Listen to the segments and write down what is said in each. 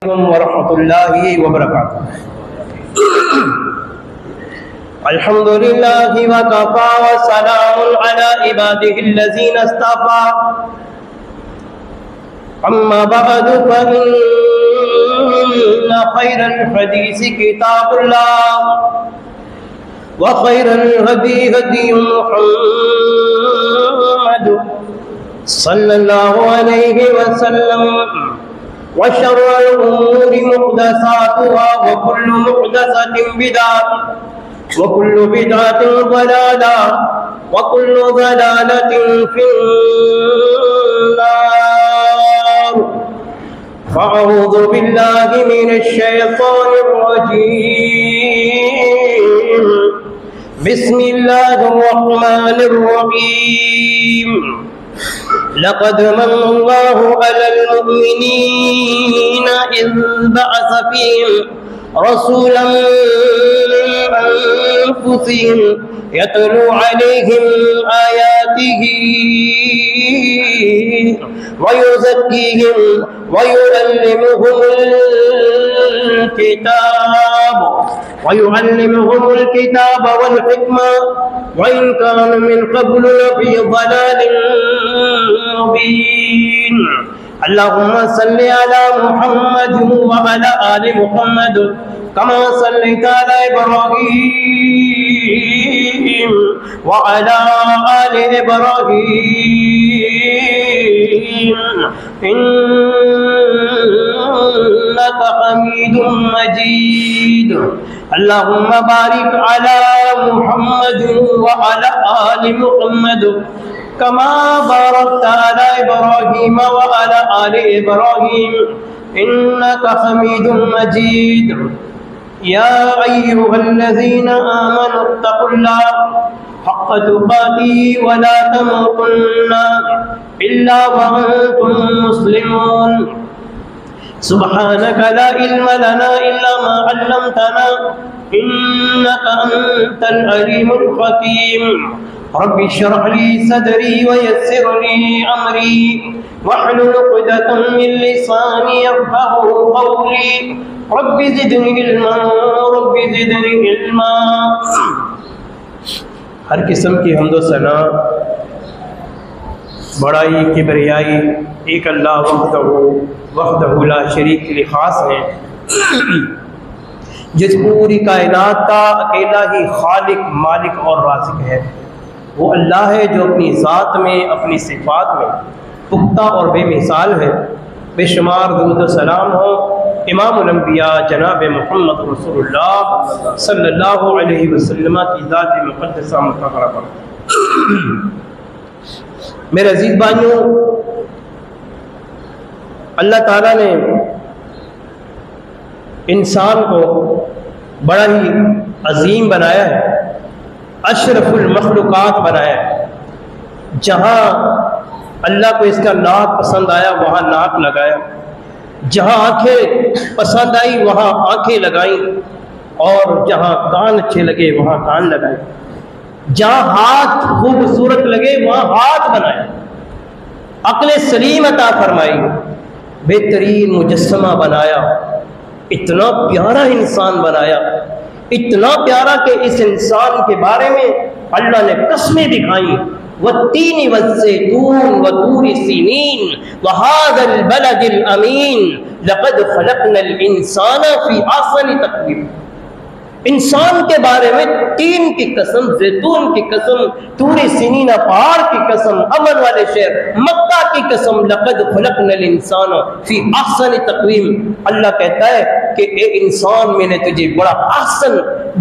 ورحمۃ اللہ وبرکاتہ۔ الحمد للہ وکفى وسلام علی عباده الذین اصطفى، اما بعد فإن خیر الحدیث کتاب اللہ وخیر الهدی هدی محمد صلی اللہ علیہ وسلم، وشر الأمور محدثاتها وكل محدثة بدعة وكل بدعة ضلالة وكل ضلالة في النار، فأعوذ بالله من الشيطان الرجيم، بسم الله الرحمن الرحيم، لقد من الله على المؤمنين إذ بعث فيهم رسولا من أنفسهم يتلو عليهم آياته ويزكيهم ويعلمهم الكتاب والحكمة وإن كانوا من قبل لفي ضلال مبين۔ اللهم صل على محمد وعلى آل محمد كما صليت على إبراهيم وعلى آل إبراهيم إنك حميد مجيد۔ اللهم بارك على محمد وعلى آل محمد كما باركت على إبراهيم وعلى آل إبراهيم إنك حميد مجيد۔ يا أيها الذين آمنوا اتقوا الله حق تقاته ولا تموتن إلا وأنتم مسلمون۔ سبحانك لا علم لنا إلا ما علمتنا إنك أنت العليم الحكيم۔ رب اشرح لي صدري ويسر لي أمري واحلل عقدة من لساني يفقهوا قولي، رب زدني علما رب زدني علما۔ ہر قسم کی حمد و ثنا، بڑائی، کبریائی ایک اللہ وحدہ لا شریک کے لیے خاص ہے، جس پوری کائنات کا اکیلا ہی خالق، مالک اور رازق ہے۔ وہ اللہ ہے جو اپنی ذات میں، اپنی صفات میں پختہ اور بے مثال ہے۔ بے شمار درود و سلام ہو امام الانبیاء جناب محمد رسول اللہ صلی اللہ علیہ وسلم کی ذات مقدسہ مطہرہ پر۔ میرے عزیز بھائیوں، اللہ تعالیٰ نے انسان کو بڑا ہی عظیم بنایا ہے، اشرف المخلوقات بنایا ہے۔ جہاں اللہ کو اس کا ناک پسند آیا وہاں ناک لگایا، جہاں آنکھیں پسند آئی وہاں آنکھیں لگائیں، اور جہاں کان اچھے لگے وہاں کان لگائے، جہاں ہاتھ خوبصورت لگے وہاں ہاتھ بنائے، عقل سلیم عطا فرمائی، بہترین مجسمہ بنایا، اتنا پیارا انسان بنایا، اتنا پیارا کہ اس انسان کے بارے میں اللہ نے قسمیں دکھائیں، والتین والزیتون وطور سینین وہذا البلد الامین لقد خلقنا الانسان فی احسن تقویم۔ انسان کے بارے میں تین کی قسم، زیتون کی قسم، طور سینین پہاڑ کی قسم، امن والے شہر مکہ کی قسم، لقد خلقنا الانسان فی احسن تقویم۔ اللہ کہتا ہے کہ اے انسان، میں نے تجھے بڑا احسن،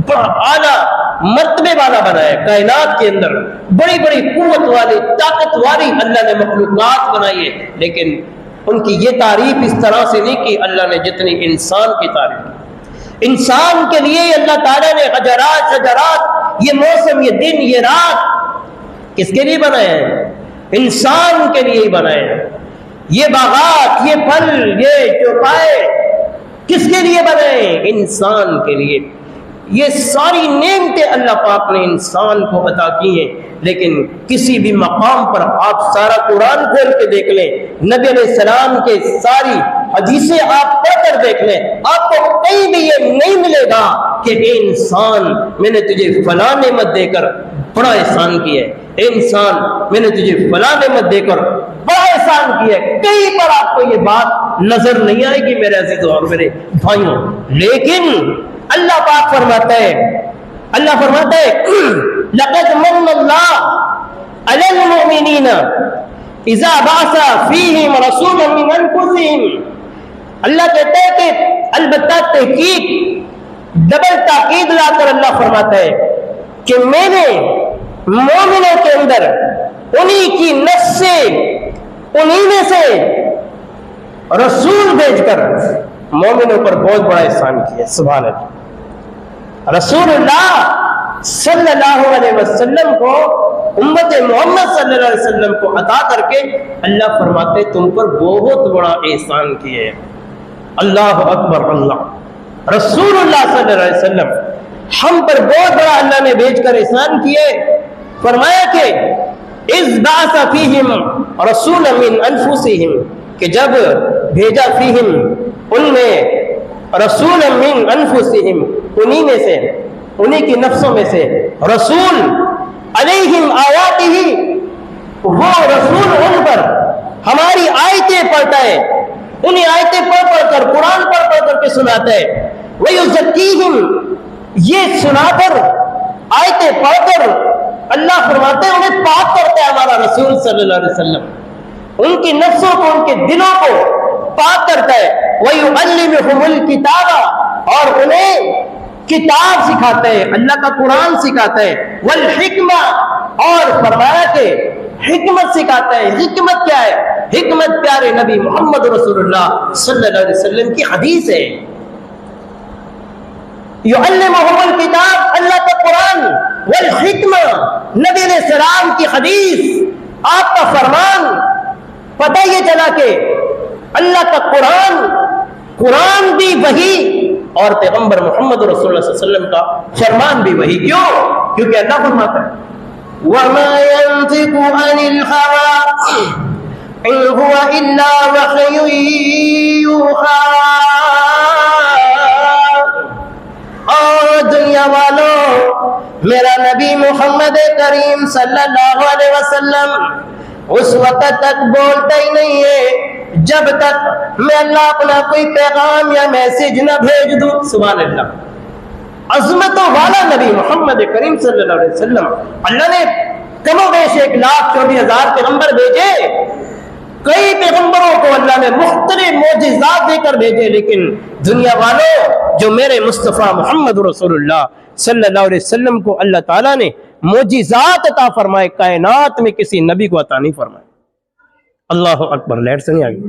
بڑا اعلیٰ مرتبے والا بنایا۔ کائنات کے اندر بڑی بڑی قوت والی، طاقت والی اللہ نے مخلوقات بنائی ہے، لیکن ان کی یہ تعریف اس طرح سے نہیں کی اللہ نے جتنی انسان کی تعریف کی۔ انسان کے لیے اللہ تعالیٰ نے حجرات، شجرات، یہ موسم، یہ دن، یہ رات کس کے لیے بنائے ہیں؟ انسان کے لیے ہی بنائے ہیں۔ یہ باغات، یہ پھل، یہ چوپائے کس کے لیے بنائے ہیں؟ انسان کے لیے۔ یہ ساری نعمتیں اللہ پاک نے انسان کو عطا کی ہیں، لیکن کسی بھی مقام پر آپ سارا قرآن کھول کے دیکھ لیں، نبی علیہ السلام کے ساری حدیثیں آپ پڑھ کر دیکھ لیں، آپ کو کہیں بھی یہ نہیں ملے گا کہ اے انسان میں نے تجھے فلاں نعمت دے کر بڑا احسان کیا ہے، اے انسان میں نے تجھے فلاں نعمت دے کر بڑا احسان کیا ہے۔ کہیں پر آپ کو یہ بات نظر نہیں آئے گی میرے عزیزوں اور میرے بھائیوں۔ لیکن اللہ پاک فرماتا ہے، اللہ فرماتا ہے لقد من اللہ علی المؤمنین اذا بعث فیہم رسولا من انفسہم، اللہ کہتا ہے کہ البتہ تحقیق ڈبل تاکید لا کر اللہ فرماتا ہے کہ میں نے مومنوں کے اندر انہی کی نفس سے، انہی میں سے رسول بھیج کر مومنوں پر بہت بڑا احسان کیا۔ سبحان اللہ، رسول اللہ صلی اللہ علیہ وسلم کو، امت محمد صلی اللہ علیہ وسلم کو عطا کر کے اللہ فرماتے تم پر بہت بڑا احسان کیے۔ اللہ اکبر، اللہ رسول اللہ صلی اللہ علیہ وسلم ہم پر بہت بڑا اللہ نے بھیج کر احسان کیے۔ فرمایا کہ اذ بعث فیہم رسولا من انفسہم، کہ جب بھیجا فیہم ان میں رسولا من انفسہم، انہی میں سے، انہی کی نفسوں میں سے رسول، علیہم آیاتہ، وہ رسول ان پر ہماری آیتیں پڑھتا ہے، انہیں آیتیں پڑھ پڑھ کر، قرآن پڑھ کر کے سناتا ہے۔ وَيُزَكِّيهِمْ، یہ سنا کر، آیتیں پڑھ کر اللہ فرماتے ہیں انہیں پاک کرتا ہے ہمارا رسول صلی اللہ علیہ وسلم، ان کی نفسوں کو، ان کے دلوں کو پاک کرتا ہے۔ وَيُعَلِّمُهُمُ الْكِتَابَ، اور انہیں کتاب سکھاتا ہے، اللہ کا قرآن سکھاتا ہے۔ وَالْحِكْمَةَ، اور فرمایا کہ حکمت سکھاتا ہے۔ حکمت کیا ہے؟ حکمت پیارے نبی محمد رسول اللہ صلی اللہ علیہ وسلم کی حدیث ہے۔ یعلمہم الکتاب، اللہ کا قرآن، والحکمہ، نبی علیہ السلام کی حدیث، آپ کا فرمان۔ پتہ یہ چلا کہ اللہ کا قرآن بھی وحی، اور پیغمبر محمد رسول اللہ صلی اللہ علیہ وسلم کا فرمان بھی وحی۔ کیوں؟ کیونکہ اللہ فرماتا ہے وَمَا يَنطِقُ عَنِ الْهَوَىٰ إِنْ هُوَ إِلَّا وَحْيٌ يُوحَىٰ۔ اور دنیا والوں، میرا نبی محمد کریم صلی اللہ علیہ وسلم اس وقت تک بولتا ہی نہیں ہے جب تک میں اللہ اپنا کوئی پیغام یا میسج نہ بھیج دوں۔ سبحان اللہ، عظمتوں والا نبی محمد کریم صلی اللہ علیہ وسلم، اللہ نے کم و بیش 1,24,000 پیغمبر بھیجے، کئی پیغمبروں کو اللہ نے مختلف معجزات دے کر بھیجے، لیکن دنیا والوں، جو میرے مصطفیٰ محمد رسول اللہ صلی اللہ علیہ وسلم کو اللہ تعالیٰ نے معجزات عطا فرمائے، کائنات میں کسی نبی کو عطا نہیں فرمائے۔ اللہ اکبر، لیٹ سے نہیں آگئی۔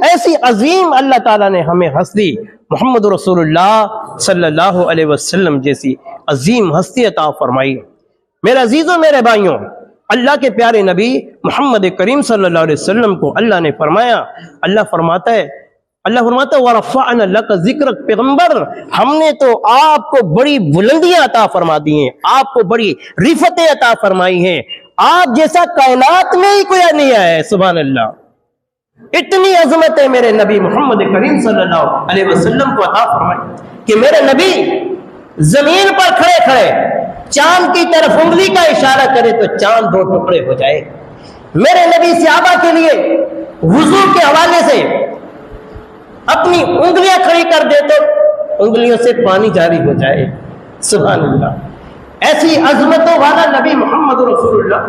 ایسی عظیم اللہ تعالیٰ نے ہمیں ہستی محمد رسول اللہ صلی اللہ علیہ وسلم جیسی عظیم ہستی عطا فرمائی۔ میرے عزیزوں، میرے بھائیوں، اللہ کے پیارے نبی محمد کریم صلی اللہ علیہ وسلم کو اللہ نے فرمایا، اللہ فرماتا ہے وَرَفَعْنَا لَكَ ذِكْرَكَ، پیغمبر ہم نے تو آپ کو بڑی بلندیاں عطا فرما دی ہیں، آپ کو بڑی رفتیں عطا فرمائی ہیں، آپ جیسا کائنات میں ہی کوئی نہیں آیا ہے۔ سبحان اللہ، اتنی عظمت ہے میرے نبی محمد کریم صلی اللہ علیہ وسلم کو عطا فرمائی کہ میرے نبی زمین پر کھڑے کھڑے چاند کی طرف انگلی کا اشارہ کرے تو چاند 2 ٹکڑے ہو جائے۔ میرے نبی صحابہ کے لیے وضو کے حوالے سے اپنی انگلیاں کھڑی کر دے تو انگلیوں سے پانی جاری ہو جائے۔ سبحان اللہ، ایسی عظمتوں والا نبی محمد رسول اللہ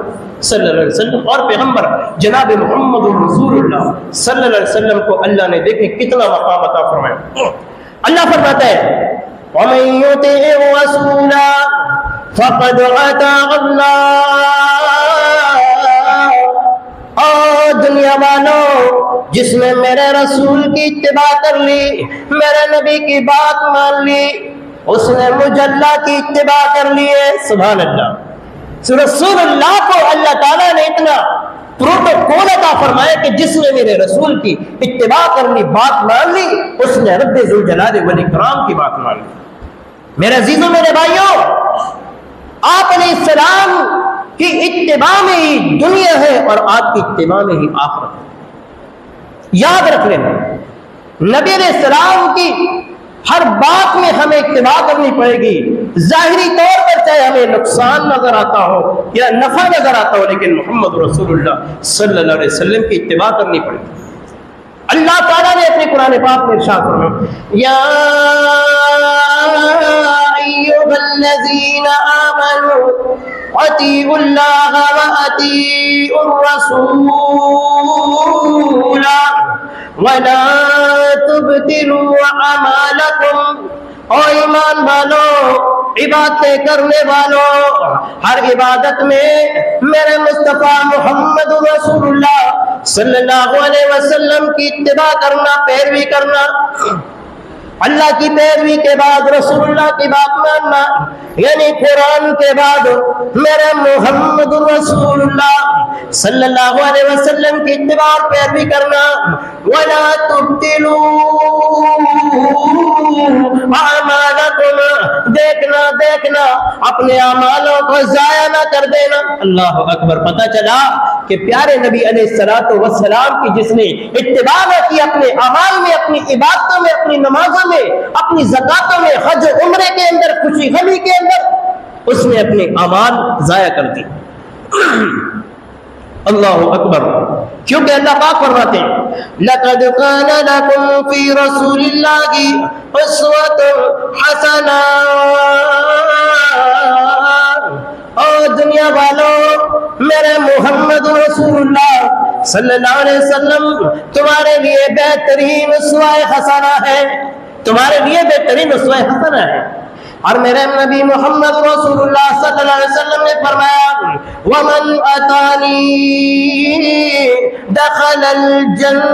صلی اللہ علیہ وسلم اور پیغمبر جناب محمد رسول اللہ صلی اللہ علیہ وسلم کو اللہ نے دیکھیں کتنا مقام عطا فرمایا۔ اللہ فرماتا ہے وَمَن يُطِعِ الرَّسُولَ فَقَدْ أَطَاعَ اللَّهَ، اور دنیا والوں، جس نے میرے رسول کی اتباع کر لی، میرے نبی کی بات مان لی، اس نے مجھ اللہ کی اتباع کر لی ہے۔ سبحان اللہ، رسول اللہ کو اللہ تعالیٰ نے اتنا پروٹوکول عطا فرمایا کہ جس نے میرے رسول کی اتباع کرنی، بات مان لی، اس نے رب ذوالجلال والاکرام کی بات مان لی۔ میرے عزیزوں، میرے بھائیوں، آپ علیہ السلام کی اتباع میں ہی دنیا ہے اور آپ کی اتباع میں ہی آخرت ہے۔ یاد رکھ لینا، نبی علیہ السلام کی ہر بات میں ہمیں اتباع کرنی پڑے گی، ظاہری طور پر چاہے ہمیں نقصان نظر آتا ہو یا نفع نظر آتا ہو، لیکن محمد رسول اللہ صلی اللہ علیہ وسلم کی اتباع کرنی پڑے گی۔ اللہ تعالیٰ نے اپنے قرآن پاک میں ارشاد فرمایا، یا ایھا الذین آمنوا اطیعوا اللہ واطیعوا الرسول وَلَا تُبْطِلُوا أَعْمَالَكُمْ۔ او ایمان والو، عبادتیں کرنے والو، ہر عبادت میں میرے مصطفیٰ محمد رسول اللہ صلی اللہ علیہ وسلم کی اتباع کرنا، پیروی کرنا، اللہ کی پیروی کے بعد رسول اللہ کی بات ماننا، یعنی قرآن کے بعد میرے محمد رسول اللہ صلی اللہ علیہ وسلم کی اتباع اور پیروی کرنا۔ وَلَا تُبْطِلُوا أَعْمَالَكُمْ، دیکھنا اپنے اعمالوں کو ضائع نہ کر دینا۔ اللہ اکبر۔ پتہ چلا کہ پیارے نبی علیہ الصلوۃ والسلام کی جس نے اتباع نہ کی اپنے اعمال میں، اپنی عبادتوں میں، اپنی نمازوں میں، اپنی زکاتوں میں، حج و عمرے کے اندر، خوشی غمی کے اندر، اس نے اپنے اعمال ضائع کر دی۔ اللہ اکبر۔ کیونکہ اللہ پاک فرماتے ہیں لَقَدْ كَانَ لَكُمْ فِي رَسُولِ اللَّهِ أُسْوَةٌ حَسَنَةٌ۔ اور دنیا والوں، میرے محمد رسول اللہ صلی اللہ علیہ وسلم تمہارے لیے بہترین اسوہ حسنہ ہے، تمہارے لیے بہترین اسوہ حسنہ ہے۔ اور میرے نبی محمد رسول اللہ صلی اللہ علیہ وسلم نے فرمایا وَمَنْ أَطَاعَنِي دَخَلَ الْجَنَّةَ۔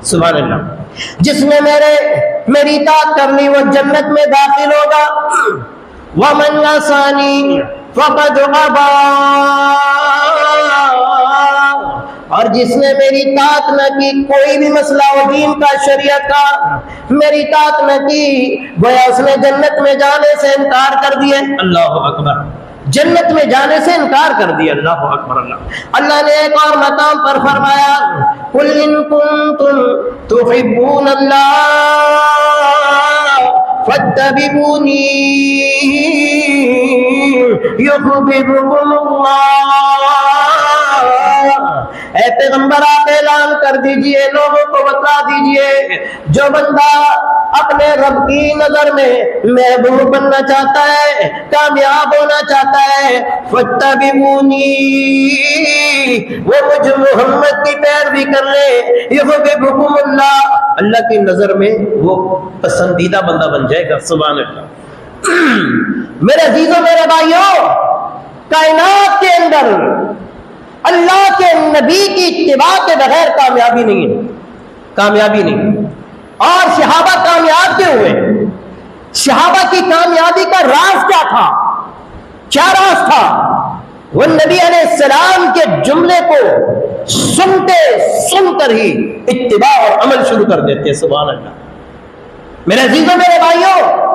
سبحان اللہ۔ جس نے میری اطاعت کرنی وہ جنت میں داخل ہوگا۔ وَمَنْ عَصَانِي فَقَدْ أَبَىٰ۔ اور جس نے میری اطاعت نہ کی، کوئی بھی مسئلہ و دین کا، شریعت کا میری اطاعت نہ کی، گویا اس نے جنت میں جانے سے انکار کر دیا۔ اللہ اکبر۔ جنت میں جانے سے انکار کر دیا۔ اللہ اکبر۔ اللہ نے ایک اور مقام پر فرمایا قُلْ إِن كُنتُمْ تُحِبُّونَ اللَّهَ فَاتَّبِعُونِي يُحْبِبْكُمُ اللَّهُ۔ اے پیغمبر، آپ اعلان کر دیجئے، لوگوں کو بتا دیجئے، جو بندہ اپنے رب کی نظر میں محبوب بننا چاہتا ہے، کامیاب ہونا چاہتا ہے، فَاتَّبِعُونِی، وہ مجھ محمد کی پیروی کر لے، یحببکم اللہ، اللہ کی نظر میں وہ پسندیدہ بندہ بن جائے گا۔ سبحان اللہ۔ میرے عزیزوں، میرے بھائیوں، کائنات کے اندر اللہ کے نبی کی اتباع کے بغیر کامیابی نہیں ہے، کامیابی نہیں۔ اور صحابہ کامیاب کیوں ہوئے؟ صحابہ کی کامیابی کا راز کیا تھا؟ کیا راز تھا؟ وہ نبی علیہ السلام کے جملے کو سن کر ہی اتباع اور عمل شروع کر دیتے۔ سبحان اللہ۔ میرے عزیزوں، میرے بھائیوں،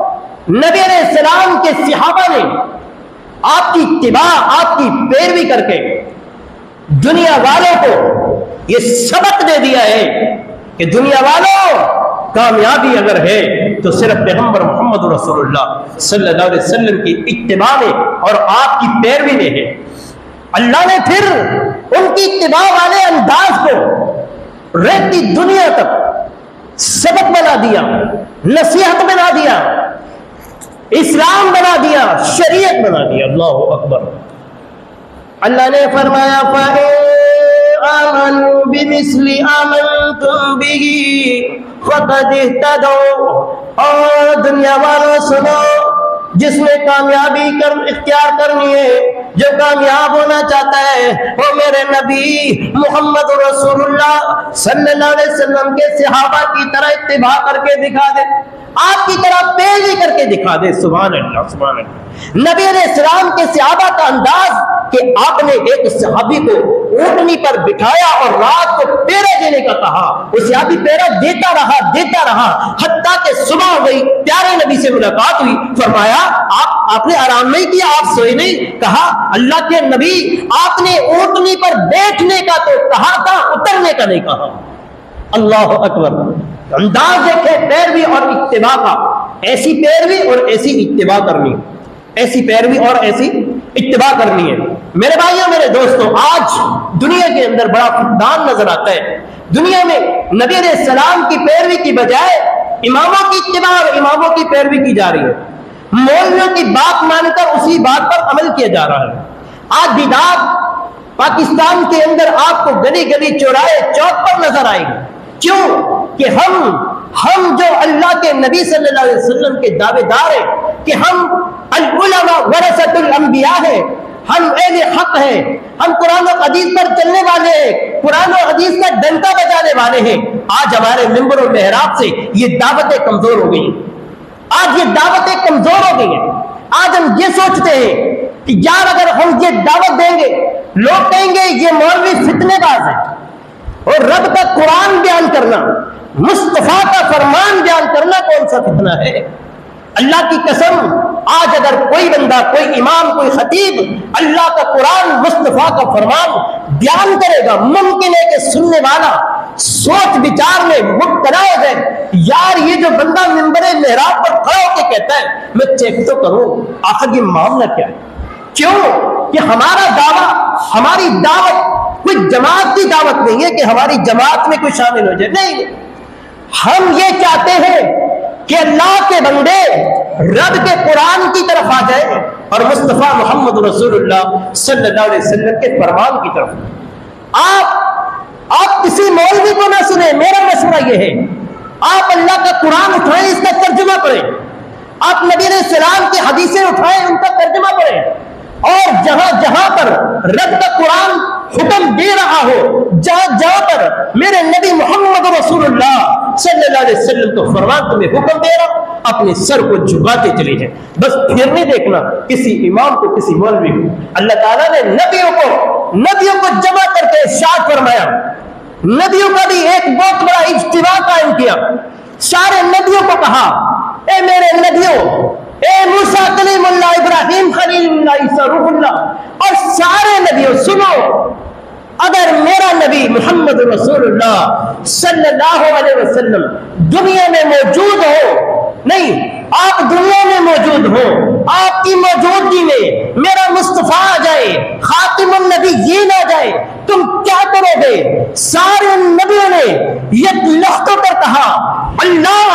نبی علیہ السلام کے صحابہ نے آپ کی اتباع، آپ کی پیروی کر کے دنیا والوں کو یہ سبق دے دیا ہے کہ دنیا والوں، کامیابی اگر ہے تو صرف پیغمبر محمد رسول اللہ صلی اللہ علیہ وسلم کی اتباع میں اور آپ کی پیروی میں ہے۔ اللہ نے پھر ان کی اتباع والے انداز کو رہتی دنیا تک سبق بنا دیا، نصیحت بنا دیا، اسلام بنا دیا، شریعت بنا دیا۔ اللہ اکبر۔ اللہ نے فرمایا فَإِنْ آمَنُوا بِمِثْلِ آمَنْتُمْ بِهِ فَقَدِ اهْتَدَوْا۔ اور دنیا والوں سنو، جس نے کامیابی اختیار کرنی ہے، جو کامیاب ہونا چاہتا ہے، وہ میرے نبی محمد رسول اللہ صلی اللہ علیہ وسلم کے صحابہ کی طرح اتباع کر کے دکھا دے، آپ کی طرح پیروی کر کے دکھا دے۔ سبحان اللہ، سبحان اللہ۔ نبی علیہ السلام کے صحابہ کا انداز کہ آپ نے ایک صحابی کو اونٹنی پر بٹھایا اور رات کو پیرا دینے کا کہا، وہ صحابی پیرا دیتا رہا حتیٰ کہ صبح ہو گئی، پیارے نبی سے ملاقات ہوئی، فرمایا آپ نے آرام نہیں کیا، آپ سوئے نہیں؟ کہا اللہ کے نبی آپ نے اونٹنی پر بیٹھنے کا تو کہا تھا، اترنے کا نہیں کہا۔ اللہ اکبر، انداز دیکھے پیروی اور اتباع کا، ایسی پیروی اور ایسی اتباع کرنی، ایسی پیروی اور ایسی اتباع کرنی ہے۔ میرے بھائیوں میرے دوستوں، آج دنیا کے اندر بڑا فقدان نظر آتا ہے۔ دنیا میں نبی علیہ السلام کی پیروی کی بجائے اماموں کی اتباع اور اماموں کی پیروی کی جا رہی ہے، مولویوں کی بات مان کر اسی بات پر عمل کیا جا رہا ہے۔ آج بدعت پاکستان کے اندر آپ کو گلی گلی چوراہے چوک پر نظر آئے گی۔ کیوں کہ ہم جو اللہ کے نبی صلی اللہ علیہ وسلم کے دعوے دار ہیں کہ ہم العلماء ورثۃ الانبیاء ہیں، ہم اہل حق ہیں، ہم قرآن و حدیث پر چلنے والے ہیں، قرآن و حدیث کا ڈنکا بجانے والے ہیں، آج ہمارے ممبر و محراب سے یہ دعوتیں کمزور ہو گئی ہیں۔ آج یہ دعوتیں کمزور ہو گئی ہیں۔ آج ہم یہ سوچتے ہیں کہ یار اگر ہم یہ دعوت دیں گے، لوگ کہیں گے یہ مولوی فتنے باز ہے، اور رب کا قرآن بیان کرنا، مصطفیٰ کا فرمان بیان کرنا کون سا فتنہ ہے؟ اللہ کی قسم، آج اگر کوئی بندہ، کوئی امام، کوئی خطیب اللہ کا قرآن، مصطفیٰ کا فرمان بیان کرے گا، ممکن ہے کہ سننے والا سوچ بچار میں مبتلا ہو جائے، یار یہ جو بندہ منبر محراب پر کھڑا ہو کے کہتا ہے میں چیک تو کروں آخر یہ معاملہ کیا ہے۔ کیوں کہ ہمارا دعویٰ، ہماری دعوت کوئی جماعت کی دعوت نہیں ہے کہ ہماری جماعت میں کوئی شامل ہو جائے، نہیں، ہم یہ چاہتے ہیں کہ اللہ کے بندے رب کے قرآن کی طرف آ جائے اور مصطفیٰ محمد رسول اللہ صلی اللہ علیہ وسلم کے فرمان کی طرف۔ آپ کسی مولوی کو نہ سنیں، میرا مشورہ یہ ہے آپ اللہ کا قرآن اٹھائیں، اس کا ترجمہ پڑھیں، آپ نبی علیہ السلام کی حدیثیں اٹھائیں، ان کا ترجمہ پڑھیں، اور جہاں جہاں پر رب کا قرآن حکم دے رہا ہو، جہاں جہاں پر میرے نبی محمد رسول اللہ صلی اللہ علیہ وسلم کو فرمان تمہیں حکم دے رہا، اپنے سر کو جھکاتے چلے جائیں، بس پھر نہیں دیکھنا کسی امام کو، کسی مولوی کو۔ اللہ تعالیٰ نے نبیوں کو جمع کر کے ارشاد فرمایا، نبیوں کا بھی ایک بہت بڑا اجتماع قائم کیا، سارے نبیوں کو کہا اے میرے نبیوں، اے موسیٰ کلیم اللہ، ابراہیم خلیل اللہ، عیسیٰ روح اللہ، اور سارے نبیوں سنو، اگر میرا نبی محمد رسول اللہ صلی اللہ علیہ وسلم دنیا میں موجود ہو، نہیں آپ دنیا میں موجود ہو، آپ کی موجودگی میں میرا مصطفیٰ آ جائے، خاتم النبیین آ جائے، تم کیا کرو گے؟ سارے نبیوں نے یک لختوں پر کہا اللہ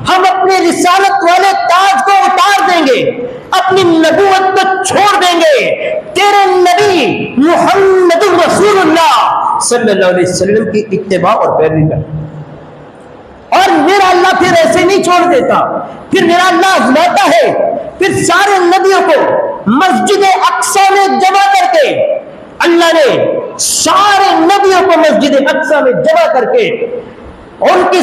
ہم اپنے رسالت والے تاج کو اتار دیں گے، اپنی نبوت کو چھوڑ دیں گے، تیرے نبی محمد رسول اللہ صلی اللہ علیہ وسلم کی اتباع اور پیروی کریں۔ اور میرا اللہ پھر ایسے نہیں چھوڑ دیتا، پھر میرا اللہ آزماتا ہے، پھر سارے نبیوں کو مسجد اقصی میں جمع کر کے، اللہ نے سارے نبیوں کو مسجد اقصی میں جمع کر کے ان کی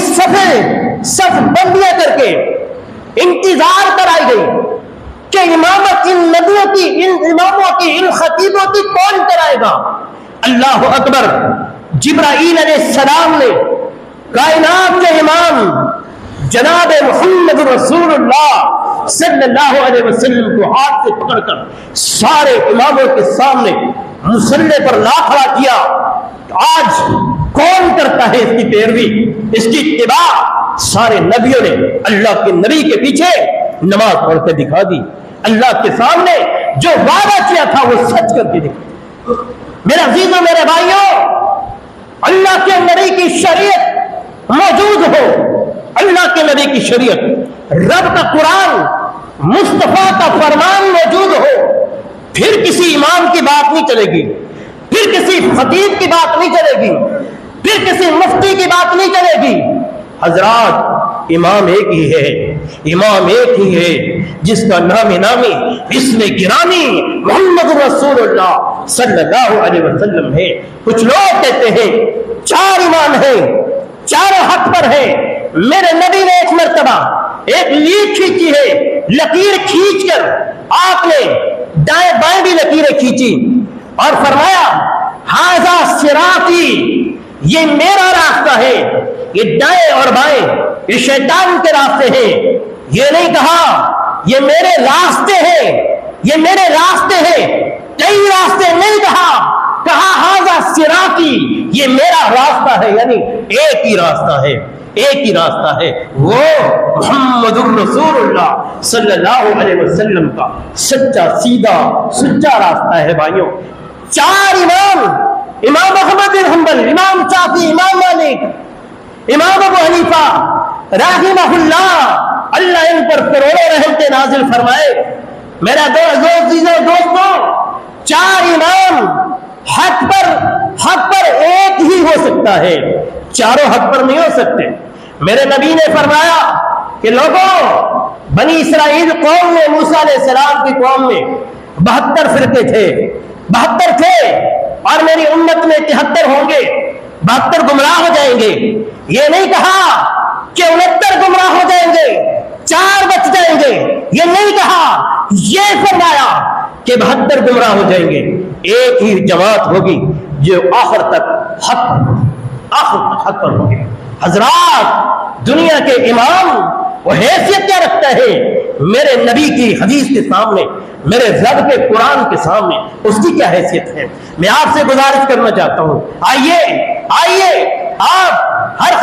صف بندیاں کر کے انتظار کرائی گئی کہ امامت ان نبیوں کی، ان اماموں کی، ان خطیبوں کی کون کرائے گا؟ اللہ اکبر، جبرائیل علیہ السلام نے کائنات کے امام جناب محمد رسول اللہ صلی اللہ علیہ وسلم کو ہاتھ سے پکڑ کر سارے اماموں کے سامنے مصلی پر لا کھڑا کیا۔ آج کون کرتا ہے اس کی پیروی، اس کی اتباع؟ سارے نبیوں نے اللہ کے نبی کے پیچھے نماز پڑھ کے دکھا دی، اللہ کے سامنے جو وعدہ کیا تھا وہ سچ کر کے دکھا۔ میرے عزیزوں، میرے بھائیوں، اللہ کے نبی کی شریعت موجود ہو، اللہ کے نبی کی شریعت، رب کا قرآن، مصطفیٰ کا فرمان موجود ہو، پھر کسی امام کی بات نہیں چلے گی، پھر کسی خطیب کی بات نہیں چلے گی، پھر کسی مفتی کی بات نہیں چلے گی۔ حضرات، امام ایک ہی ہے، امام ایک ہی ہے جس کا نام نامی اسم گرامی محمد رسول اللہ صلی اللہ علیہ وسلم ہے۔ کچھ لوگ کہتے ہیں 4 امام ہیں، چاروں حق پر ہیں۔ میرے نبی نے ایک مرتبہ ایک لیڈ کھینچی ہے، لکیر کھینچ کر آپ نے دائیں بائیں بھی لکیریں کھینچی اور فرمایا ھذا صراطی، یہ میرا راستہ ہے، یہ دائیں اور بائیں یہ شیطان کے راستے ہیں۔ یہ نہیں کہا یہ میرے راستے ہیں، یہ میرے راستے ہیں، کئی راستے نہیں کہا ھذا صراطی، یہ میرا راستہ ہے، یعنی ایک ہی راستہ ہے، ایک ہی راستہ ہے، وہ محمد الرسول اللہ صلی اللہ علیہ وسلم کا سچا سیدھا سچا راستہ ہے۔ بھائیوں، چار امام، امام احمد بن حنبل، امام شافعی، امام مالک، امام ابو حنیفہ رحمہ اللہ، اللہ ان پر کروڑوں رحمتیں نازل فرمائے۔ میرا دوستوں، چار امام حق پر ایک ہی ہو سکتا ہے، چاروں حق پر نہیں ہو سکتے۔ میرے نبی نے فرمایا کہ لوگوں، بنی اسرائیل قوم میں، موسیٰ علیہ السلام کی قوم میں 72 فرقے تھے، 72 تھے، اور میری امت میں 73 ہوں گے، 72 گمراہ ہو جائیں گے۔ یہ نہیں کہا کہ 69 گمراہ ہو جائیں گے، 4 بچ جائیں گے، یہ نہیں کہا، یہ فرمایا کہ 72 گمراہ ہو جائیں گے، ایک ہی جماعت ہوگی جو آخر تک حق پر ہوگی۔ حضرات، دنیا کے امام وہ حیثیت کیا رکھتا ہے؟ میرے نبی کی حدیث کے سامنے، میرے رب کے قرآن کے سامنے اس کی کیا حیثیت ہے؟ میں آپ سے گزارش کرنا چاہتا ہوں، آئیے آپ ہر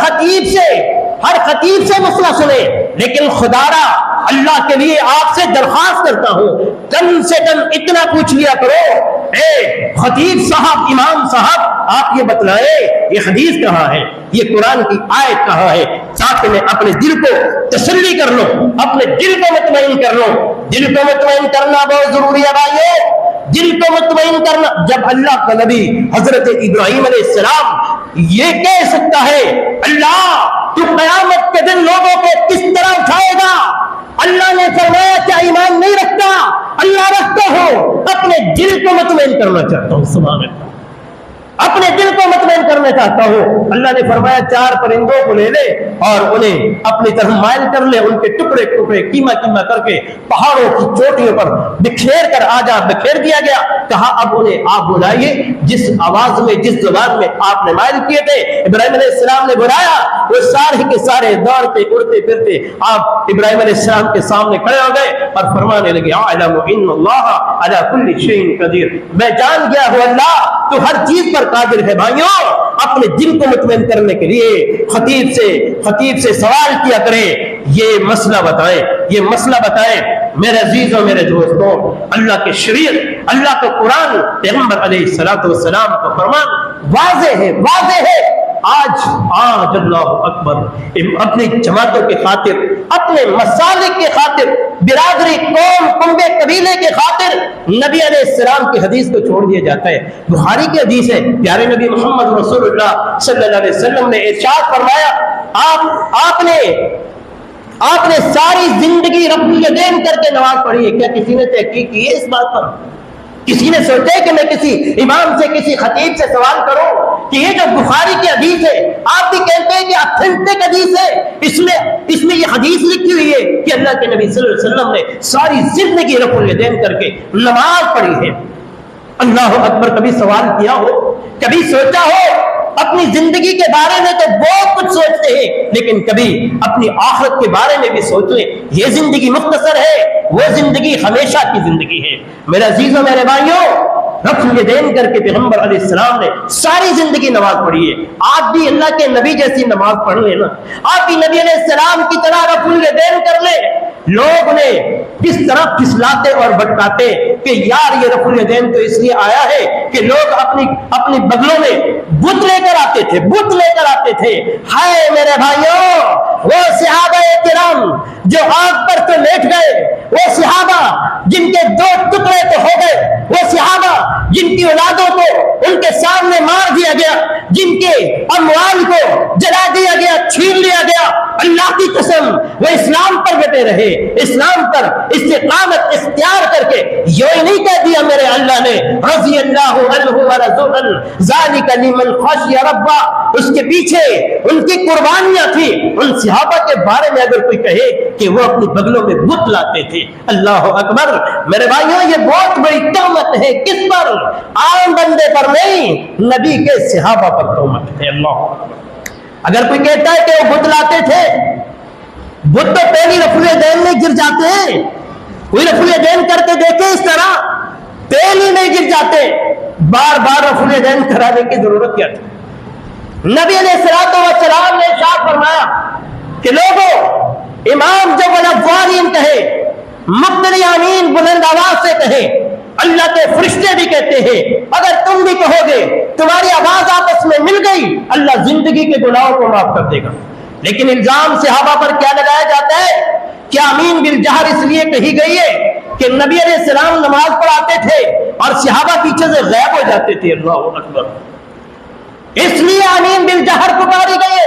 خطیب سے مسئلہ سنیں، لیکن خدارا اللہ کے لیے آپ سے درخواست کرتا ہوں، کم سے کم اتنا پوچھ لیا کرو، اے خطیب صاحب، امام صاحب، آپ یہ بتلائے یہ حدیث کہاں ہے، یہ قرآن کی آیت کہاں ہے، تاکہ میں اپنے دل کو تسلی کر لوں، اپنے دل کو مطمئن کر لوں۔ دل کو مطمئن کرنا بہت ضروری ہے بھائیو، دل کو مطمئن کرنا۔ جب اللہ کا نبی حضرت ابراہیم علیہ السلام یہ کہہ سکتا ہے، اللہ تو قیامت کے دن لوگوں کو کس طرح اٹھائے گا؟ اللہ نے فرمایا کیا ایمان نہیں رکھتا؟ اللہ رکھتا ہو، اپنے دل کو مطمئن کرنا چاہتا ہوں، سبحان اللہ، اپنے دل کو مطمئن کرنا چاہتا ہوں۔ اللہ نے فرمایا 4 پرندوں کو لے لے اور انہیں اپنی طرف مائل کر لے، ان کے ٹکڑے ٹکڑے کیما کر کے پہاڑوں کی چوٹیوں پر بکھیر کر آجا، بکھیر دیا گیا۔ کہا اب انہیں آپ بلائیے جس آواز میں، جس زبان میں آپ نے مائل کیے تھے۔ ابراہیم علیہ السلام نے بلایا، وہ سارے کے سارے دوڑتے اڑتے پھرتے آپ ابراہیم علیہ السلام کے سامنے کھڑے ہو گئے اور فرمانے لگے اعلم ان اللہ علی کل شیء قدیر، میں جان گیا ہوں اللہ تو ہر چیز پر قادر ہے۔ بھائیوں، اپنے دل کو مطمئن کرنے کے لیے خطیب سے سوال کیا کریں، یہ مسئلہ بتائیں۔ میرے عزیزوں، میرے دوستوں، اللہ کے شریعت، اللہ کا قرآن، پیغمبر علیہ الصلوۃ والسلام کا فرمان واضح ہے۔ آج اللہ اکبر، اپنی جماعتوں کے خاطر، اپنے مسالک کے خاطر، برادری، قوم، کنبے، قبیلے کے خاطر نبی علیہ السلام کی حدیث کو چھوڑ دیا جاتا ہے۔ بخاری کی حدیث ہے، پیارے نبی محمد رسول اللہ صلی اللہ علیہ وسلم نے ارشاد فرمایا، آپ نے ساری زندگی رب الیدین کر کے نماز پڑھی ہے۔ کیا کسی نے تحقیق کی ہے اس بات پر؟ کسی نے سوچا کہ میں کسی امام سے، کسی خطیب سے سوال کروں کہ یہ جو بخاری کی حدیث ہے، آپ بھی کہتے ہیں کہ اتھینٹک حدیث ہے، اس میں یہ حدیث لکھی ہوئی ہے کہ اللہ کے نبی صلی اللہ علیہ وسلم نے ساری زندگی رب الیدین کر کے نماز پڑھی ہے۔ اللہ اکبر، کبھی سوال کیا ہو، کبھی سوچا ہو؟ اپنی زندگی کے بارے میں تو بہت کچھ سوچتے ہیں، لیکن کبھی اپنی آخرت کے بارے میں بھی سوچ لیں۔ یہ زندگی مختصر ہے، وہ زندگی ہمیشہ کی زندگی ہے۔ میرے عزیزوں، میرے بھائیوں، رفع الیدین کر کے پیغمبر علیہ السلام نے ساری زندگی نماز پڑھی ہے۔ آپ بھی اللہ کے نبی جیسی نماز پڑھ لیں نا، آپ بھی نبی علیہ السلام کی طرح رفع الیدین کر لیں۔ لوگ نے کس طرح پھسلاتے اور بھٹکاتے کہ یار یہ رفع الیدین تو اس لیے آیا ہے کہ لوگ اپنی بغلوں میں بت لے کر آتے تھے۔ ہائے میرے بھائیوں، وہ صحابہ کرام جو آگ پر تو لیٹ گئے، وہ صحابہ جن کے 2 ٹکڑے تو ہو گئے، وہ صحابہ جن کی اولادوں کو ان کے سامنے مار دیا گیا، جن کے اموال کو جلا دیا گیا، چھین لیا گیا، اللہ کی قسم وہ اسلام پر ڈٹے رہے، اسلام پر استقامت اختیار کر کے یہ نہیں کہہ دیا میرے اللہ نے رضی اللہ عنہ ورضوا ذالک لمن خشی ربہ، اس کے پیچھے ان کی قربانیاں تھی۔ ان صحابہ کے بارے میں اگر کوئی کہے کہ وہ اپنی بغلوں میں بت لاتے تھے۔ اللہ اکبر۔ میرے بھائیوں یہ بہت بڑی تہمت ہے، کس پر؟ عام بندے پر نہیں، نبی کے صحابہ پر تہمت ہے۔ اللہ اکبر۔ اگر کوئی کہتا ہے کہ وہ بت لاتے تھے، بت تو پہلی رفع دین میں گر جاتے ہیں، کوئی رفع دین کر کے دیکھے اس طرح، پہلی نہیں گر جاتے، بار بار رفع دین کرانے کی ضرورت کیا تھی؟ نبی علیہ السلام نے ارشاد فرمایا کہ لوگوں، امام جب الاولین کہے، مقتدی آمین بلند آواز سے کہے، اللہ کے فرشتے بھی کہتے ہیں، اگر تم بھی کہو گے، تمہاری آواز آپس میں مل گئی، اللہ زندگی کے گناہوں کو معاف کر دے گا۔ لیکن الزام صحابہ پر کیا لگایا جاتا ہے کہ آمین بالجہر اس لیے کہی گئی ہے کہ نبی علیہ السلام نماز پڑھاتے تھے اور صحابہ پیچھے سے غائب ہو جاتے تھے۔ اللہ اکبر۔ اس لیے آمین بالجہر پکاری گئی ہے۔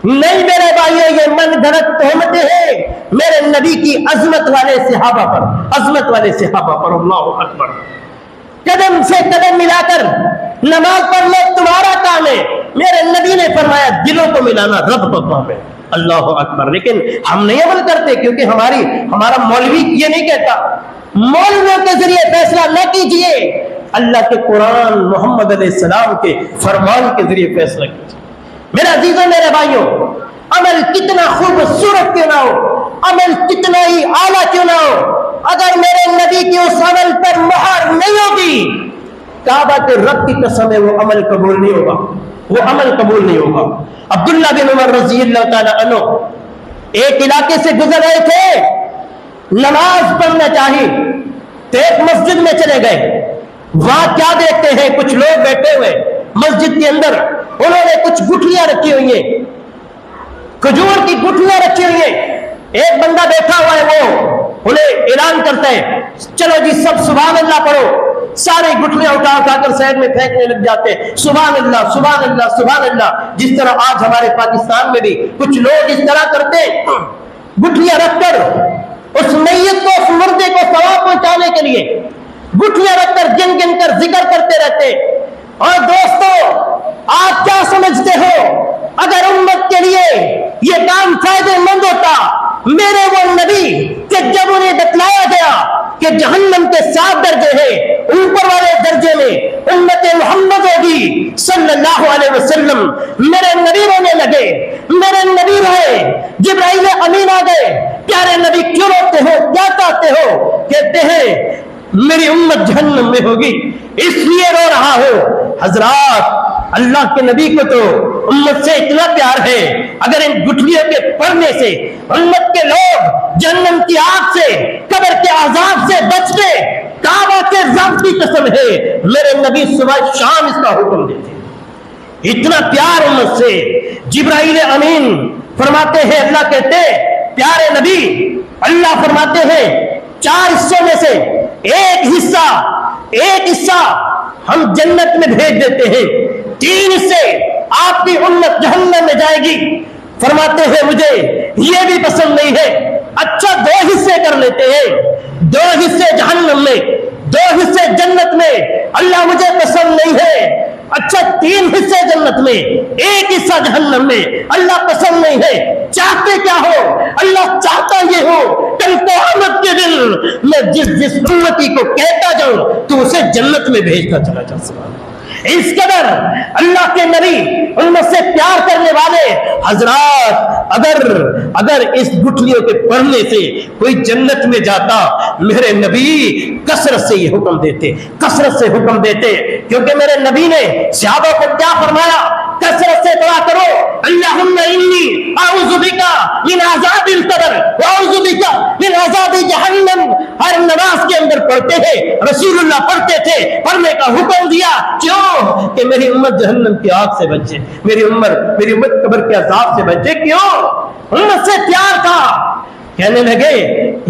نہیں میرے بھائیو، یہ من گھڑت تہمتیں ہیں میرے نبی کی عظمت والے صحابہ پر، عظمت والے صحابہ پر۔ اللہ اکبر۔ قدم سے قدم ملا کر نماز پڑھنا تمہارا کام ہے، میرے نبی نے فرمایا دلوں کو ملانا رب کا کام ہے۔ اللہ اکبر۔ لیکن ہم نہیں عمل کرتے کیونکہ ہمارا مولوی یہ نہیں کہتا۔ مولویوں کے ذریعے فیصلہ نہ کیجئے، اللہ کے قرآن محمد علیہ السلام کے فرمان کے ذریعے فیصلہ کیجئے۔ میرے عزیزوں، میرے بھائیوں، عمل کتنا خوبصورت کیوں نہ ہو، عمل کتنا ہی اعلیٰ کیوں نہ ہو، اگر میرے نبی کی اس عمل پر مہر نہیں ہوگی، کعبہ کے رب کی قسم ہے وہ عمل قبول نہیں ہوگا، وہ عمل قبول نہیں ہوگا۔ عبداللہ بن عمر رضی اللہ تعالیٰ عنہ ایک علاقے سے گزر رہے تھے، نماز پڑھنا چاہیے تو ایک مسجد میں چلے گئے۔ وہاں کیا دیکھتے ہیں، کچھ لوگ بیٹھے ہوئے مسجد کے اندر، انہوں نے کچھ گٹھلیاں رکھی ہوئی ہیں، کھجور کی گٹھلیاں رکھی ہوئی ہیں۔ ایک بندہ بیٹھا ہوا ہے، وہ انہیں اعلان کرتا ہے چلو جی سب سبحان اللہ پڑھو، سارے گٹھلیاں اٹھا کر سائڈ میں پھینکنے لگ جاتے ہیں، سبحان اللہ سبحان اللہ سبحان اللہ۔ جس طرح آج ہمارے پاکستان میں بھی کچھ لوگ اس طرح کرتے ہیں، گٹھلیاں رکھ کر اس میت کو، اس مردے کو ثواب پہنچانے کے لیے گٹھلیاں رکھ کر گن گن کر ذکر کرتے رہتے۔ اور دوستو، آپ کیا سمجھتے ہو اگر امت کے لیے یہ کام فائدے مند ہوتا؟ میرے وہ نبی کہ جب انہیں بتلایا گیا کہ جہنم کے 7 درجے ہیں، اوپر والے درجے میں امت محمد ہوگی صلی اللہ علیہ وسلم، میرے نبی رونے لگے، میرے نبی روئے، جبرائیل امین آ گئے، پیارے نبی کیوں روتے ہو، کیا چاہتے ہو؟ کہتے ہیں میری امت جہنم میں ہوگی اس لیے رو رہا ہو۔ حضرات، اللہ کے نبی کو تو امت سے اتنا پیار ہے، اگر ان گٹھلیوں کے پڑھنے سے امت کے لوگ جہنم کی آگ سے، قبر کے عذاب سے بچ کے، کعبہ کے رب کی قسم ہے میرے نبی صبح شام اس کا حکم دیتے۔ اتنا پیار امت سے۔ جبرائیل امین فرماتے ہیں، اللہ کہتے پیارے نبی، اللہ فرماتے ہیں 4 حصوں میں سے ایک حصہ ہم جنت میں بھیج دیتے ہیں، 3 حصے آپ کی امت جہنم میں جائے گی۔ فرماتے ہیں مجھے یہ بھی پسند نہیں ہے، اچھا 2 حصے کر لیتے ہیں، 2 حصے جہنم میں، 2 حصے جنت میں۔ اللہ مجھے پسند نہیں ہے، اچھا 3 حصے جنت میں، 1 حصہ جہنم میں۔ اللہ پسند نہیں ہے، چاہتے کیا ہو؟ اللہ چاہتا یہ ہو کل قیامت کے دن میں جس امتی کو کہتا جاؤں تو اسے جنت میں بھیجتا چلا جا سکتا۔ اس قدر اللہ کے نبی امت سے پیار کرنے والے حضرات، اگر اس گٹھلیوں کے پڑھنے سے کوئی جنت میں جاتا، میرے نبی کثرت سے یہ حکم دیتے، کثرت سے حکم دیتے، کیونکہ میرے نبی نے صحابہ کو کیا فرمایا؟ کثرت سے دعا کرو، اللہم انی اعوذ بکا من عذاب القبر واعوذ بکا من عذاب جہنم۔ ہر نماز کے اندر پڑھتے ہیں، رسول اللہ پڑھتے تھے، پڑھنے کا حکم دیا، کیوں؟ کہ میری امت جہنم کی آگ سے بچے، میری امت قبر کے عذاب سے بچے۔ کیوں؟ امت سے پیار تھا۔ کہنے لگے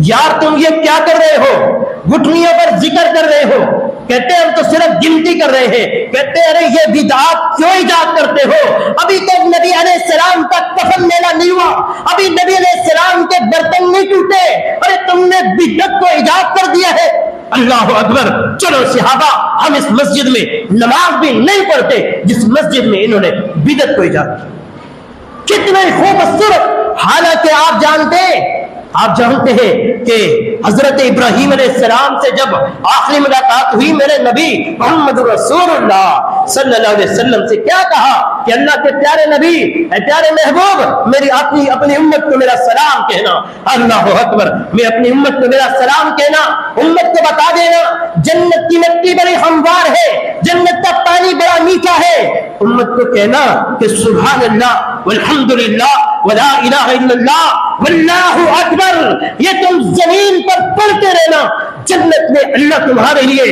یار تم یہ کیا کر رہے ہو، گٹھلیوں پر ذکر کر رہے ہو؟ کہتے ہم تو صرف گنتی کر رہے ہیں۔ کہتے ارے یہ بدعات کیوں ایجاد کرتے ہو؟ ابھی تک نبی علیہ السلام کا کفن میلہ نہیں ہوا، ابھی نبی علیہ السلام کے برتن نہیں ٹوٹے، ارے تم نے بدعت کو ایجاد کر دیا ہے۔ اللہ اکبر۔ چلو صحابہ، ہم اس مسجد میں نماز بھی نہیں پڑھتے جس مسجد میں انہوں نے بدعت کو ایجاد کیا۔ کتنے خوبصورت حالانکہ آپ جانتے ہیں کہ حضرت ابراہیم علیہ السلام سے جب آخری ملاقات ہوئی میرے نبی محمد رسول اللہ صلی اللہ علیہ وسلم سے کیا کہا کہ اللہ کے پیارے نبی، اے پیارے محبوب، میری اپنی امت کو میرا سلام کہنا۔ اللہ اکبر، میں اپنی امت کو میرا سلام کہنا، امت کو بتا دینا جنت کی مٹی بڑی ہموار ہے، جنت کا پانی بڑا میٹھا ہے۔ امت کو کہنا کہ سبحان اللہ والحمدللہ ولا الہ الا اللہ واللہ اکبر، یہ تم زمین پر پڑھتے رہنا، جنت میں اللہ تمہارے لیے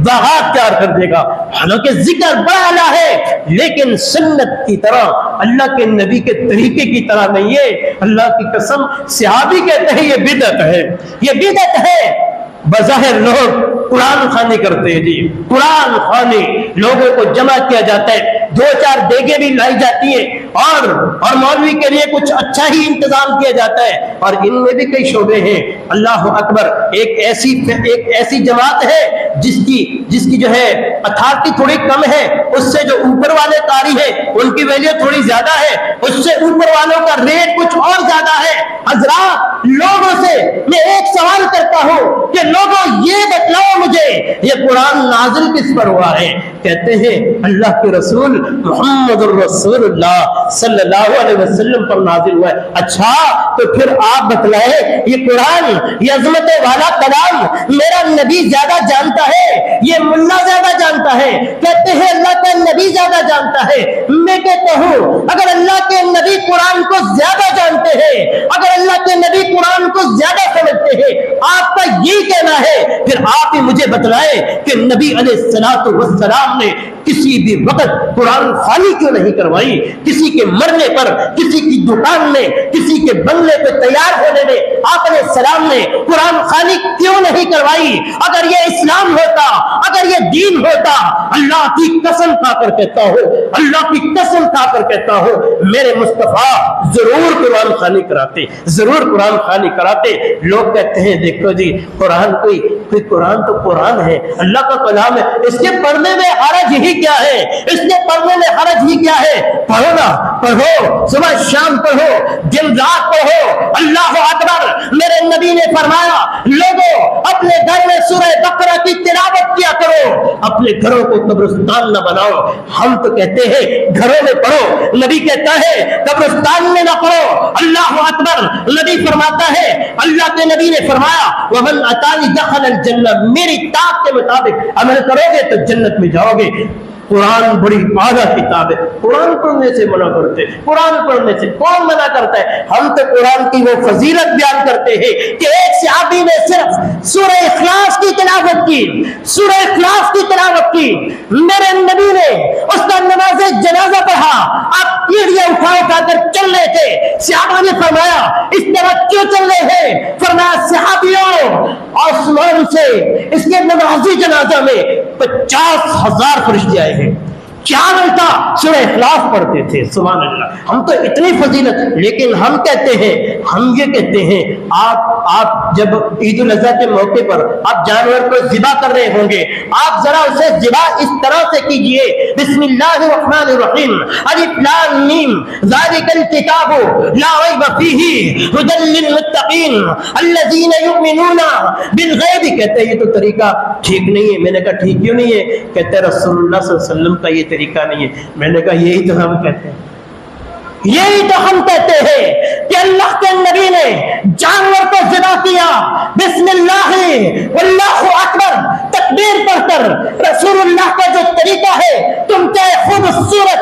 باغات تیار کر دے گا۔ حالانکہ ذکر بڑا اعلیٰ ہے، لیکن سنت کی طرح، اللہ کے نبی کے طریقے کی طرح نہیں ہے۔ اللہ کی قسم، صحابی کہتے ہیں یہ بدعت ہے، یہ بدعت ہے۔ بظاہر لوگ قرآن خوانی کرتے ہیں، جی قرآن خوانی، لوگوں کو جمع کیا جاتا ہے، 2-4 دیگیں بھی لائی جاتی ہیں اور مولوی کے لیے کچھ اچھا ہی انتظام کیا جاتا ہے، اور ان میں بھی کئی شعبے ہیں۔ اللہ اکبر، ایک ایسی جماعت ہے جس کی جو ہے اتھارٹی تھوڑی کم ہے، اس سے جو اوپر والے قاری ہیں ان کی ویلیو تھوڑی زیادہ ہے، اس سے اوپر والوں کا ریٹ کچھ اور زیادہ ہے۔ حضرات، لوگوں سے میں ایک سوال کرتا ہوں کہ لوگوں یہ بتلاؤ مجھے یہ قرآن نازل کس پر ہوا ہے؟ کہتے ہیں اللہ کے رسول محمد الرسول اللہ صلی اللہ علیہ وسلم پر نازل ہوا ہے۔ اچھا، تو پھر آپ بتلائیں یہ قرآن، یہ عظمت والا کلام میرا نبی زیادہ جانتا ہے، یہ ملا زیادہ جانتا ہے؟ کہتے ہیں اللہ کا نبی زیادہ جانتا ہے۔ میں کہتا ہوں اگر اللہ کے نبی قرآن کو زیادہ جانتے ہیں، اگر اللہ کے نبی قرآن کو زیادہ سمجھتے ہیں، آپ کا یہ کہنا ہے، پھر آپ ہی مجھے بتلائیں کہ نبی علیہ الصلوۃ والسلام نے کسی بھی وقت قرآن خوانی کیوں نہیں کروائی؟ کسی کے مرنے پر، کسی کی دکان میں، کسی کے بنگلے پہ تیار ہونے میں آپ علیہ السلام نے قرآن خوانی کیوں نہیں کروائی؟ اگر یہ اسلام ہوتا، اگر یہ دین ہوتا، اللہ کی قسم کھا کر کہتا ہوں، اللہ کی قسم کھا کر کہتا ہوں، میرے مصطفیٰ ضرور قرآن خوانی کراتے، ضرور قرآن خوانی کراتے۔ لوگ کہتے ہیں دیکھو جی قرآن کوئی قرآن تو قرآن ہے، اللہ کا کلام ہے، اس کے پڑھنے میں حرج ہی کیا ہے؟ اس کے پڑھنے میں حرج ہی کیا ہے؟ پڑھو نا، پڑھو، صبح شام پڑھو، دن رات پڑھو۔ اللہ اکبر، میرے نبی نے فرمایا لوگوں اپنے گھر میں سورہ بقرہ کی تلاوت کیا کرو، اپنے گھروں کو قبرستان نہ بناؤ۔ ہم تو کہتے ہیں گھروں میں پڑھو، نبی کہتا ہے قبرستان میں نہ پڑھو۔ اللہ اکبر، نبی فرماتا ہے، اللہ کے نبی نے فرمایا ومن اتانی دخل الجنہ، میری طاقت کے مطابق عمل کرو گے تو جنت میں جاؤ گے۔ قرآن بڑی اعلیٰ کتاب ہے، قرآن پڑھنے سے منع کرتے، قرآن پڑھنے سے کون منع کرتا ہے؟ ہم تو قرآن کی وہ فضیلت بیان کرتے ہیں کہ ایک صحابی نے صرف سورہ اخلاص کی تلاوت کی، سورہ اخلاص کی تلاوت کی، میرے نبی نے اس کا نماز جنازہ پڑھا، آپ پیڑیاں اٹھا کر چل رہے تھے، صحابہ نے فرمایا اس طرح کیوں چل رہے ہیں؟ فرمایا صحابیوں، آسمان سے اس کے نمازی جنازہ میں 50,000 فرشتے آئے ہیں، کیا ملتا؟ سورہ اخلاص پڑھتے تھے۔ سبحان اللہ، ہم تو اتنی فضیلت، لیکن ہم کہتے ہیں، ہم یہ کہتے ہیں آپ جب عید الاضحیٰ کے موقع پر آپ جانور کو ذبح کر رہے ہوں گے، آپ ذرا اسے ذبح اس طرح سے کیجئے، بسم اللہ الرحمن الرحیم، الف لام میم، ذالک الکتاب لا ریب فیہ ھدی للمتقین الذین یؤمنون بالغیب۔ کہتے ہیں یہ تو طریقہ ٹھیک نہیں ہے۔ میں نے کہا ٹھیک کیوں نہیں ہے؟ کہتے ہیں رسول اللہ صلی اللہ علیہ وسلم کا یہ طریقہ نہیں ہے۔ میں نے کہا یہی تو ہم کہتے ہیں، یہی تو ہم کہتے ہیں کہ اللہ کے نبی نے جانور کو ذبح کیا، بسم اللہ واللہ اکبر تکبیر پڑھ کر۔ رسول اللہ کا جو طریقہ ہے، تم چاہے خوبصورت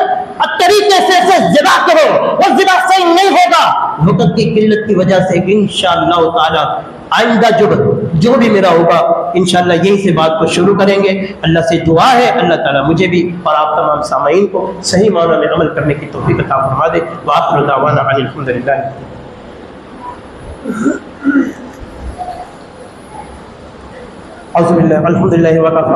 طریقے سے اسے ذبح کرو، وہ ذبح صحیح نہیں ہوگا۔ وقت کی قلت کی وجہ سے انشاءاللہ تعالی آئندہ جو بھی میرا ہوگا انشاءاللہ یہیں سے بات کو شروع کریں گے۔ اللہ سے دعا ہے اللہ تعالیٰ مجھے بھی اور آپ تمام سامعین کو صحیح معنی میں عمل کرنے کی توفیق عطا فرما دے۔ وآخر دعوانا ان الحمدللہ۔ اعوذ باللہ، الحمدللہ وکفی۔